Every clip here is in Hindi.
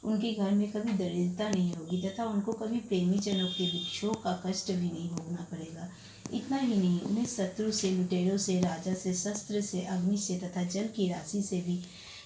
उनके घर में कभी दरिद्रता नहीं होगी तथा उनको कभी प्रेमी जनों के विक्षोभ का कष्ट भी नहीं भोगना पड़ेगा। इतना ही नहीं, उन्हें शत्रु से, लुटेरों से, राजा से, शस्त्र से, अग्नि से तथा जल की राशि से भी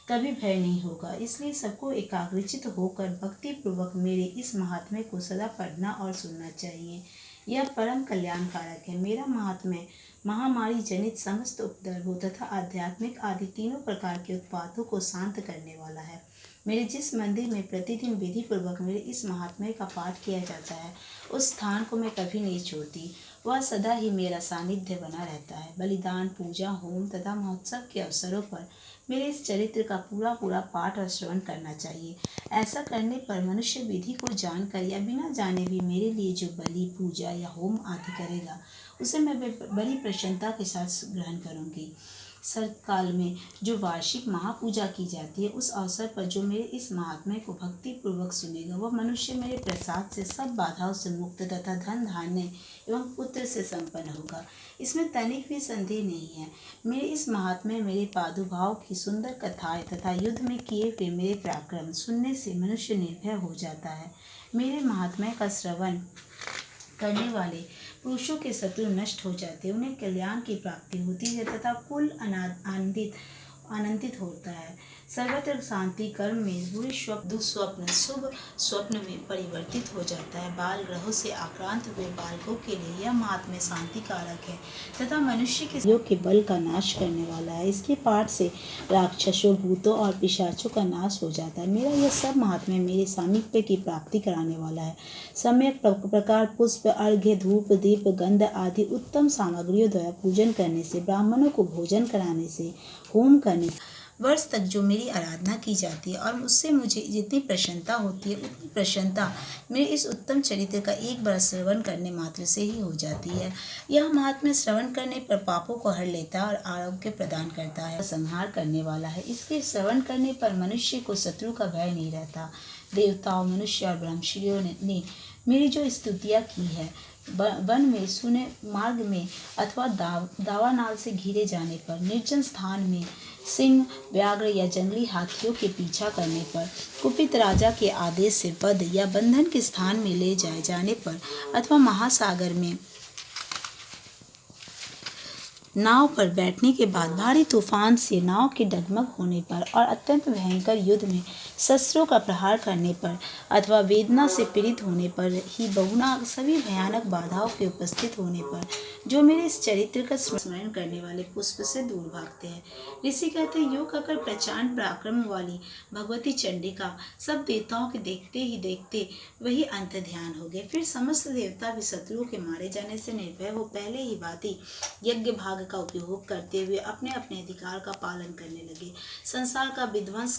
कभी भय नहीं होगा। इसलिए सबको एकाग्रचित होकर भक्ति पूर्वक मेरे इस महात्म्य को सदा पढ़ना और सुनना चाहिए। यह परम कल्याणकारक है। मेरा महात्म्य महामारी जनित समस्त उपद्रवों तथा आध्यात्मिक आदि तीनों प्रकार के उत्पातों को शांत करने वाला है। मेरे जिस मंदिर में प्रतिदिन विधि पूर्वक मेरे इस महात्म्य का पाठ किया जाता है, उस स्थान को मैं कभी नहीं छोड़ती। वह सदा ही मेरा सानिध्य बना रहता है। बलिदान, पूजा, होम तथा महोत्सव के अवसरों पर मेरे इस चरित्र का पूरा पूरा पाठ और श्रवण करना चाहिए। ऐसा करने पर मनुष्य विधि को जानकर या बिना जाने भी मेरे लिए जो बलि, पूजा या होम आदि करेगा, उसे मैं बड़ी प्रसन्नता के साथ ग्रहण करूँगी। शरतकाल में जो वार्षिक महापूजा की जाती है, उस अवसर पर जो मेरे इस महात्म्य को भक्ति पूर्वक सुनेगा, वह मनुष्य मेरे प्रसाद से सब बाधाओं से मुक्त तथा धन धान्य एवं पुत्र से संपन्न होगा। इसमें तनिक भी संदेह नहीं है। मेरे इस महात्म्य, मेरे प्रादुर्भाव की सुंदर कथाएं तथा युद्ध में किए हुए मेरे पराक्रम सुनने से मनुष्य निर्भय हो जाता है। मेरे महात्म्य का श्रवण करने वाले पुरुषों के शत्रु नष्ट हो जाते हैं, उन्हें कल्याण की प्राप्ति होती है तथा कुल आनंदित होता है। सर्वत्र शांति, कर्म में बुरे स्वप्न, दुस्वप्न शुभ स्वप्न में परिवर्तित हो जाता है। बाल ग्रहों से आक्रांत हुए बालकों के लिए यह महात्म्य शांति कारक है तथा मनुष्य के योग के बल का नाश करने वाला है। इसके पाठ से राक्षसों, भूतों और पिशाचों का नाश हो जाता है। मेरा यह सब महात्म्य मेरे सामीप्य की प्राप्ति कराने वाला है। सम्यक प्रकार पुष्प, अर्घ्य, धूप, दीप, गंध आदि उत्तम सामग्रियों द्वारा पूजन करने से, ब्राह्मणों को भोजन कराने से, होम करने से वर्ष तक जो मेरी आराधना की जाती है और उससे मुझे जितनी प्रसन्नता होती है, उतनी प्रसन्नता मेरे इस उत्तम चरित्र का एक बार श्रवण करने मात्र से ही हो जाती है। यह महात्म्य श्रवण करने पर पापों को हर लेता है और आरोग्य प्रदान करता है, संहार करने वाला है। इसके श्रवण करने पर मनुष्य को शत्रु का भय नहीं रहता। देवताओं, मनुष्य और ब्रह्मर्षियों ने मेरी जो स्तुतियाँ की है, वन में, सुने मार्ग में अथवा दावानाल से घिरे जाने पर, निर्जन स्थान में सिंह, व्याघ्र या जंगली हाथियों के पीछा करने पर, कुपित राजा के आदेश से वध या बंधन के स्थान में ले जाए जाने पर, अथवा महासागर में नाव पर बैठने के बाद भारी तूफान से नाव के डगमग होने पर और अत्यंत भयंकर युद्ध में शस्त्रों का प्रहार करने पर अथवा वेदना से पीड़ित होने पर ही बहुना सभी भयानक बाधाओं के उपस्थित होने पर जो मेरे इस चरित्र का स्मरण करने वाले पुष्प से दूर भागते हैं। ऋषि कहते हैं, योग कर प्रचंड पराक्रम वाली भगवती चंडिका सब देवताओं के देखते ही देखते वही अंत ध्यान हो गए। फिर समस्त देवता भी शत्रुओं के मारे जाने से निर्भय हो पहले ही भांति यज्ञ भाग का उपयोग करते हुए अपने अपने अधिकार का पालन करने लगे। संसार का विध्वंस